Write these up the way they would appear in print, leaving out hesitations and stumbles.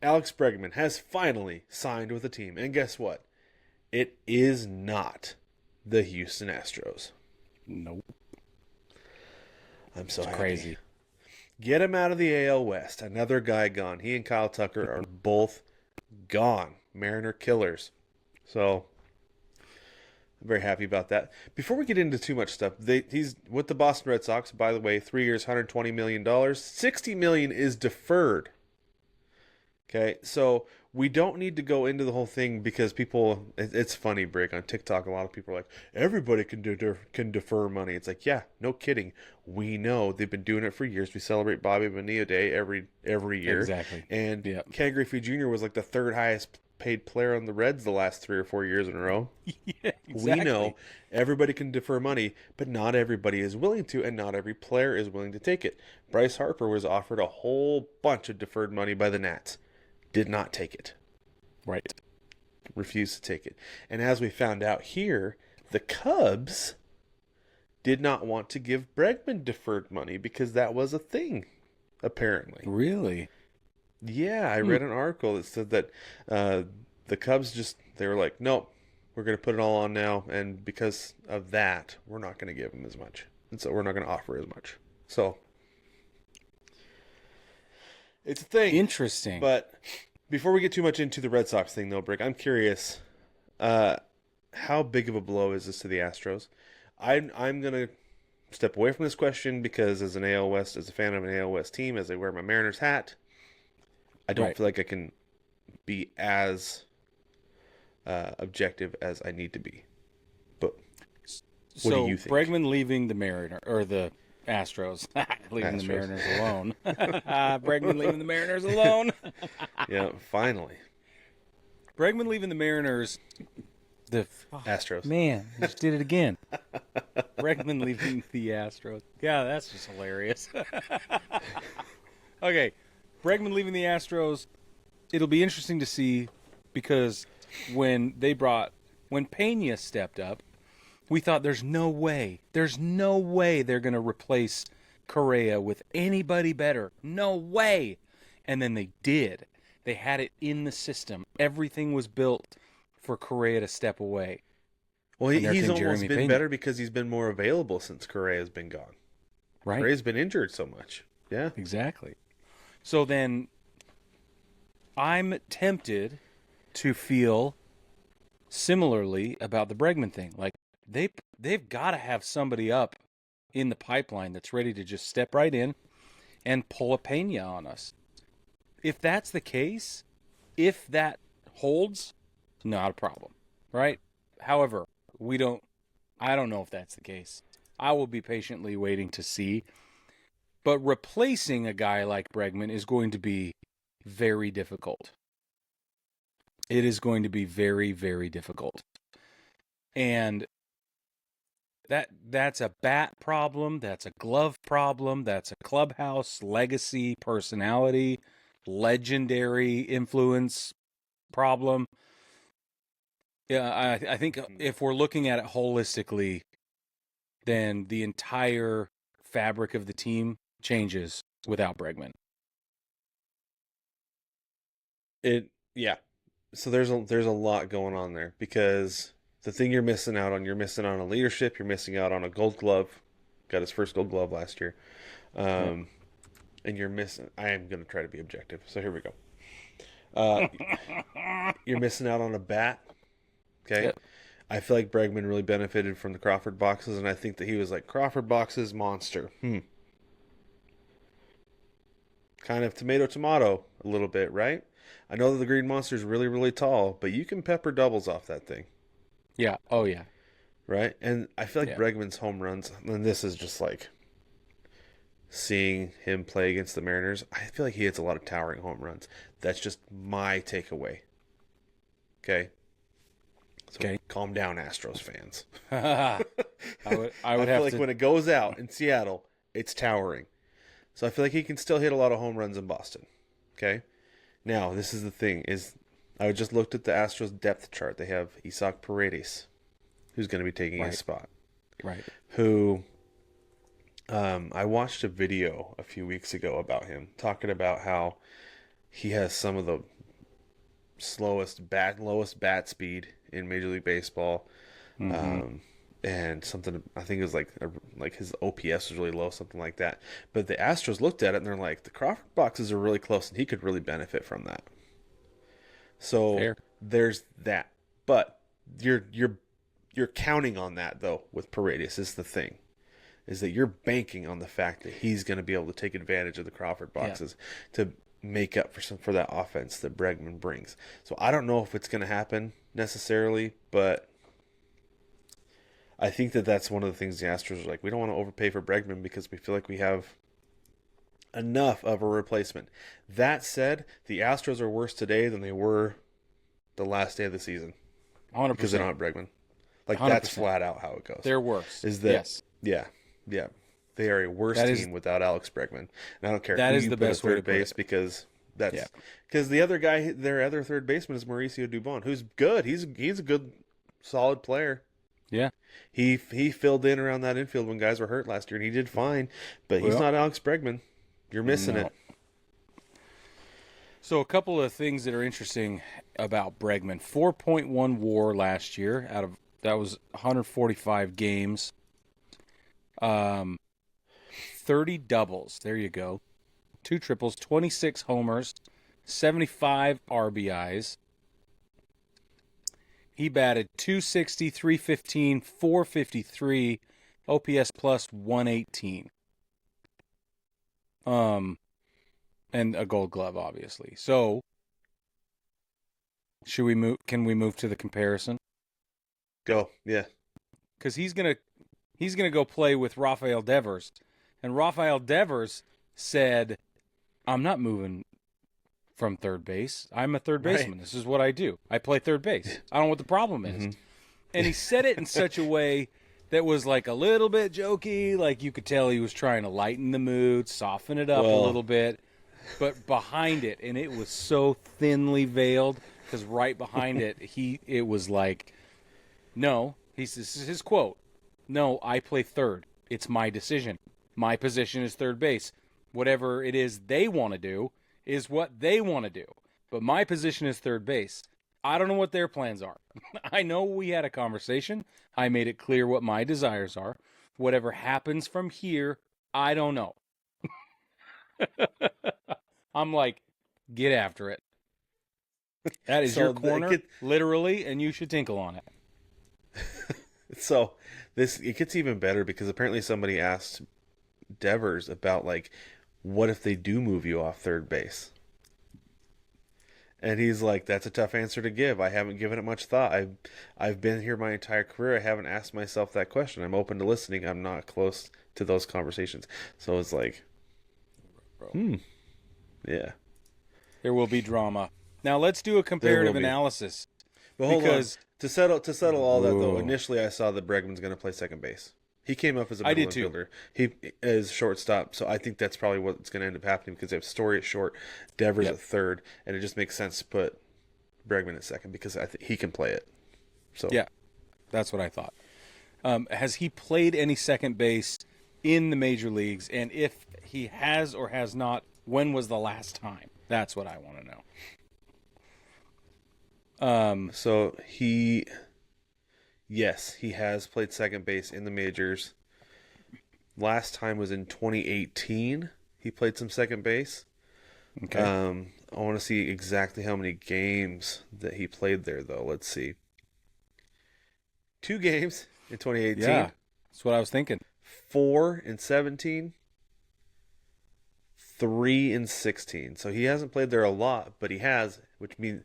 Alex Bregman has finally signed with a team. And guess what? It is not the Houston Astros. Nope. I'm so It's happy. crazy. Get him out of the AL West. Another guy gone. He and Kyle Tucker are both gone. Mariner killers. So, I'm very happy about that. Before we get into too much stuff, he's with the Boston Red Sox, by the way, 3 years, $120 million. $60 million is deferred. Okay, so we don't need to go into the whole thing because people, it's funny, Brig, on TikTok, a lot of people are like, everybody can defer money. It's like, yeah, no kidding. We know they've been doing it for years. We celebrate Bobby Bonilla Day every year. Exactly. And Yep. Ken Griffey Jr. was like the third highest paid player on the Reds the last 3 or 4 years in a row. Yeah, exactly. We know everybody can defer money, but not everybody is willing to, and not every player is willing to take it. Bryce Harper was offered a whole bunch of deferred money by the Nats. Did not take it. Right. Refused to take it. And as we found out here, the Cubs did not want to give Bregman deferred money because that was a thing, apparently. Really? Yeah, I read an article that said that the Cubs they were like, nope, we're going to put it all on now. And because of that, we're not going to give him as much. And so we're not going to offer as much. So it's a thing. Interesting. But before we get too much into the Red Sox thing, though, Brick, I'm curious, how big of a blow is this to the Astros? I'm gonna step away from this question because as a fan of an AL West team, as I wear my Mariners hat, I don't feel like I can be as objective as I need to be. But what do you think? Bregman leaving the Mariner or the Astros, leaving the Mariners alone. Bregman leaving the Mariners alone. Yeah, finally. Bregman leaving the Mariners. Astros. Man, he just did it again. Bregman leaving the Astros. Yeah, that's just hilarious. Okay, Bregman leaving the Astros. It'll be interesting to see because when Pena stepped up, we thought there's no way they're going to replace Correa with anybody better. No way. And then they did. They had it in the system. Everything was built for Correa to step away. Well, he's almost Jeremy been Pena. better because he's been more available since Correa's been gone. Right. Correa's been injured so much. Yeah. Exactly. So then I'm tempted to feel similarly about the Bregman thing. Like, they've got to have somebody up in the pipeline that's ready to just step right in and pull a Pena on us. If that's the case, if that holds, not a problem, right? However, I don't know if that's the case. I will be patiently waiting to see. But replacing a guy like Bregman is going to be very difficult. It is going to be very, very difficult. And that's a bat problem, that's a glove problem, that's a clubhouse legacy, personality, legendary influence problem. Yeah, I think if we're looking at it holistically, then the entire fabric of the team changes without Bregman. Yeah. So there's a lot going on there because the thing you're missing out on a leadership, you're missing out on a gold glove. Got his first gold glove last year. And you're missing I am going to try to be objective. So here we go. You're missing out on a bat. Okay? Yep. I feel like Bregman really benefited from the Crawford boxes, and I think that he was like, Crawford boxes, monster. Kind of tomato a little bit, right? I know that the Green Monster is really, really tall, but you can pepper doubles off that thing. Yeah. Oh, yeah. Right? And I feel like Bregman's home runs, and this is just like seeing him play against the Mariners, I feel like he hits a lot of towering home runs. That's just my takeaway. Okay? So calm down, Astros fans. I would feel like when it goes out in Seattle, it's towering. So I feel like he can still hit a lot of home runs in Boston. Okay? Now, this is the thing, is I just looked at the Astros depth chart. They have Isaac Paredes, who's going to be taking his spot. Right. Who, I watched a video a few weeks ago about him, talking about how He has some of the lowest bat speed in Major League Baseball. Mm-hmm. And something, I think it was like his OPS was really low, something like that. But the Astros looked at it and they're like, the Crawford boxes are really close, and he could really benefit from that. So Fair. there's that. But you're counting on that though with Paredes is the thing. Is that you're banking on the fact that he's going to be able to take advantage of the Crawford boxes to make up for that offense that Bregman brings. So I don't know if it's going to happen necessarily, but I think that that's one of the things the Astros are like, we don't want to overpay for Bregman because we feel like we have enough of a replacement. That said, the Astros are worse today than they were the last day of the season 100%. because they don't have Bregman. Like 100%. that's flat out how it goes. They're worse. Is that yes. Yeah. They are a worse team without Alex Bregman. And I don't care that who is you the put best at way to third put base it. because the other guy, their other third baseman is Mauricio Dubon, who's good. He's a good, solid player. Yeah. He filled in around that infield when guys were hurt last year, and he did fine. But he's not Alex Bregman. You're missing it. So a couple of things that are interesting about Bregman: 4.1 WAR last year that was 145 games. 30 doubles. There you go. 2 triples, 26 homers, 75 RBIs. He batted 260, 315, 453, OPS plus 118. And a Gold Glove, obviously. So, should we move? Can we move to the comparison? Go, yeah. Because he's gonna go play with Rafael Devers, and Rafael Devers said, "I'm not moving from third base. I'm a third baseman. Right. This is what I do. I play third base. I don't know what the problem is." Mm-hmm. And he said it in such a way that was like a little bit jokey, like you could tell he was trying to lighten the mood, soften it up a little bit. But behind it, and it was so thinly veiled, because right behind it, it was like, no, this is his quote. No, I play third. It's my decision. My position is third base. Whatever it is they want to do is what they want to do. But my position is third base. I don't know what their plans are. I know we had a conversation. I made it clear what my desires are. Whatever happens from here, I don't know. I'm like, get after it. That is your corner, literally, and you should tinkle on it. So it gets even better because apparently somebody asked Devers about, like, what if they do move you off third base? And he's like, that's a tough answer to give. I haven't given it much thought. I've been here my entire career. I haven't asked myself that question. I'm open to listening. I'm not close to those conversations. So it's like, yeah. There will be drama. Now let's do a comparative analysis. But hold on. To settle all that though, initially I saw that Bregman's going to play second base. He came up as a middle infielder. He is shortstop, so I think that's probably what's going to end up happening because they have Story at short, Devers at third, and it just makes sense to put Bregman at second because I think he can play it. So yeah, that's what I thought. Has he played any second base in the major leagues? And if he has or has not, when was the last time? That's what I want to know. So yes, he has played second base in the majors. Last time was in 2018. He played some second base. Okay. I want to see exactly how many games that he played there, though. Let's see. 2 games in 2018. Yeah, that's what I was thinking. 4 in 17. 3 in 16. So he hasn't played there a lot, but he has, which means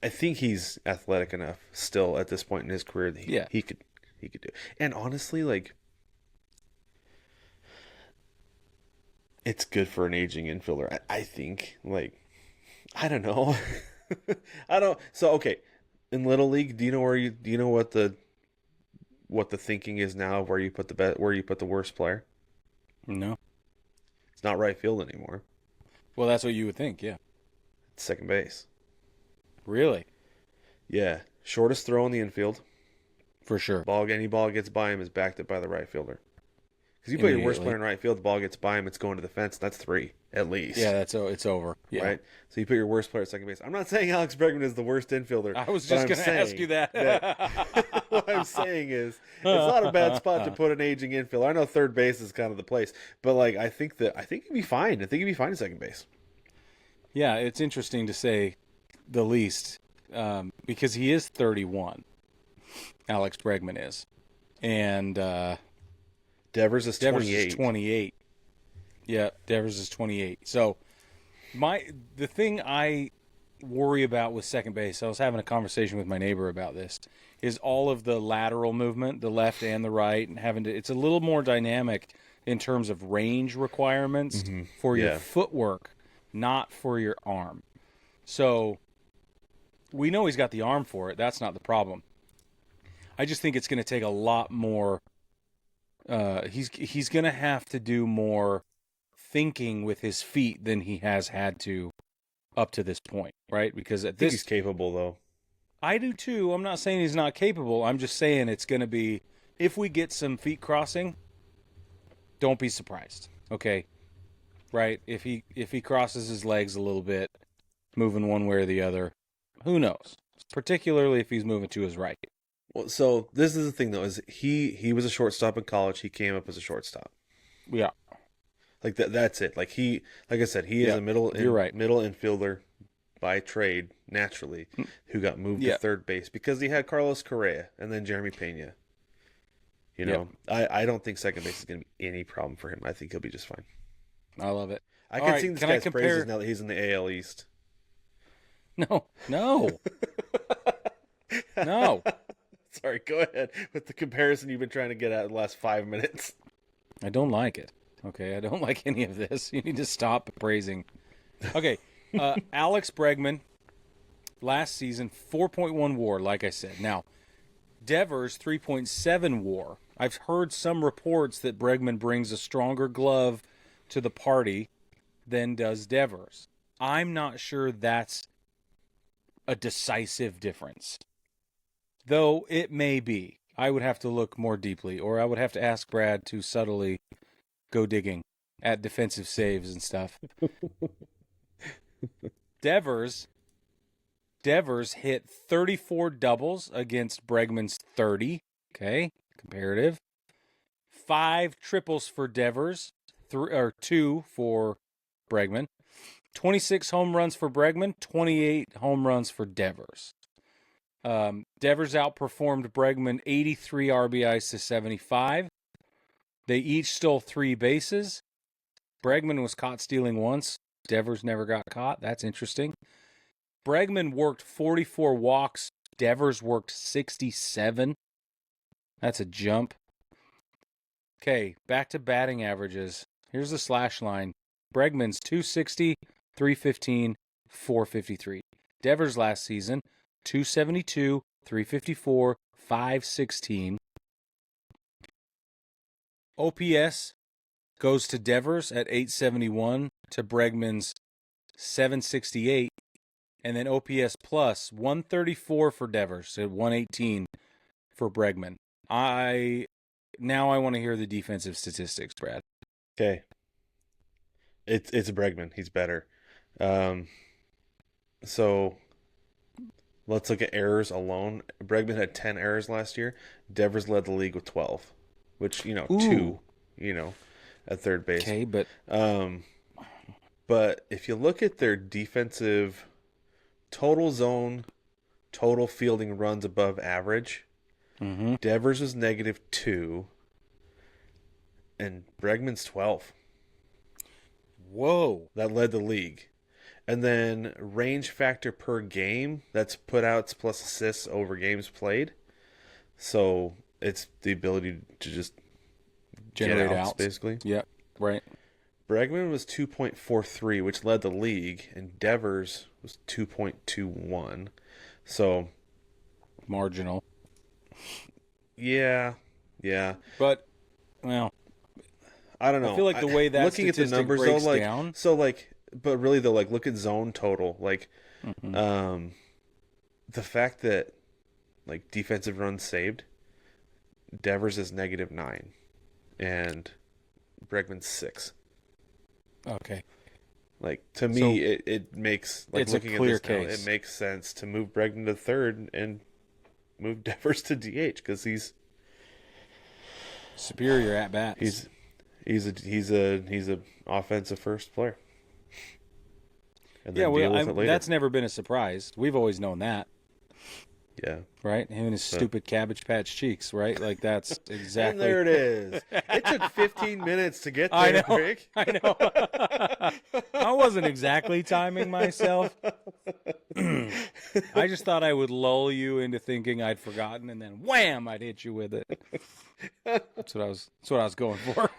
I think he's athletic enough still at this point in his career that he could do. And honestly, like, it's good for an aging infielder. I think, like, I don't know. So okay, in Little League, do you know what the thinking is now of where you put the worst player? No. It's not right field anymore. Well, that's what you would think, yeah. It's second base. Really? Yeah. Shortest throw in the infield. For sure. Any ball gets by him is backed up by the right fielder. Because you put your worst player in right field, the ball gets by him, it's going to the fence. That's 3 at least. Yeah, it's over. Yeah. Right. So you put your worst player at second base. I'm not saying Alex Bregman is the worst infielder. I was just going to ask you that. What I'm saying is, it's not a bad spot to put an aging infielder. I know third base is kind of the place, but like I think he'd be fine. I think he'd be fine at second base. Yeah, it's interesting to say the least, because he is 31. Alex Bregman is, and Devers is 28. Yeah, Devers is 28. So the thing I worry about with second base, I was having a conversation with my neighbor about this, is all of the lateral movement, the left and the right, and it's a little more dynamic in terms of range requirements for your footwork, not for your arm. So we know he's got the arm for it. That's not the problem. I just think it's going to take a lot more. He's going to have to do more thinking with his feet than he has had to up to this point, right? Because I think he's capable, though. I do too. I'm not saying he's not capable. I'm just saying it's going to be, if we get some feet crossing, don't be surprised. Okay, right? If he crosses his legs a little bit, moving one way or the other, who knows? Particularly if he's moving to his right. Well, so this is the thing though, is he was a shortstop in college. He came up as a shortstop. Yeah. Like that's it. Like I said, he is a middle infielder by trade, naturally, who got moved to third base because he had Carlos Correa and then Jeremy Pena. You know, I don't think second base is going to be any problem for him. I think he'll be just fine. I love it. I can sing this guy's praises now that he's in the AL East. No. No. Sorry, go ahead with the comparison you've been trying to get at the last 5 minutes. I don't like it. Okay, I don't like any of this. You need to stop praising. Okay, Alex Bregman, last season, 4.1 WAR, like I said. Now, Devers, 3.7 WAR. I've heard some reports that Bregman brings a stronger glove to the party than does Devers. I'm not sure that's a decisive difference, though it may be. I would have to look more deeply, or I would have to ask Brad to subtly go digging at defensive saves and stuff. Devers hit 34 doubles against Bregman's 30. Okay, comparative. 5 triples for Devers, 2 for Bregman. 26 home runs for Bregman, 28 home runs for Devers. Devers outperformed Bregman 83 RBIs to 75. They each stole 3 bases. Bregman was caught stealing once. Devers never got caught. That's interesting. Bregman worked 44 walks. Devers worked 67. That's a jump. Okay, back to batting averages. Here's the slash line. Bregman's 260, 315, 453. Devers last season, 272, 354, 516. OPS goes to Devers at 871 to Bregman's 768. And then OPS plus 134 for Devers at 118 for Bregman. Now I want to hear the defensive statistics, Brad. Okay. It's Bregman. He's better. So let's look at errors alone. Bregman had 10 errors last year. Devers led the league with 12, which, 2, at third base. Okay, but if you look at their defensive total zone, total fielding runs above average, Devers was -2, and Bregman's 12. Whoa. That led the league. And then range factor per game, that's putouts plus assists over games played. So it's the ability to just generate get outs, outs, basically. Yeah, right. Bregman was 2.43, which led the league, and Devers was 2.21. So marginal. Yeah. But, well, I don't know. I feel like the way that looking at the numbers breaks though, down. But really though, look at zone total. The fact that defensive runs saved, Devers is -9, and Bregman's 6. Okay. Like, to me, So, it makes, like, it's a looking at clear this now, case. it makes sense to move Bregman to third and move Devers to DH because he's Superior at bats. he's a offensive first player. And then Yeah, well, deal with it later. that's never been a surprise. We've always known that, Yeah. right? Him and his stupid Cabbage Patch cheeks, right? Like, that's exactly. And there it is. It took 15 minutes to get there, I know. Greg. I know. I wasn't exactly timing myself. I just thought I would lull you into thinking I'd forgotten, and then wham, I'd hit you with it. That's what I was going for.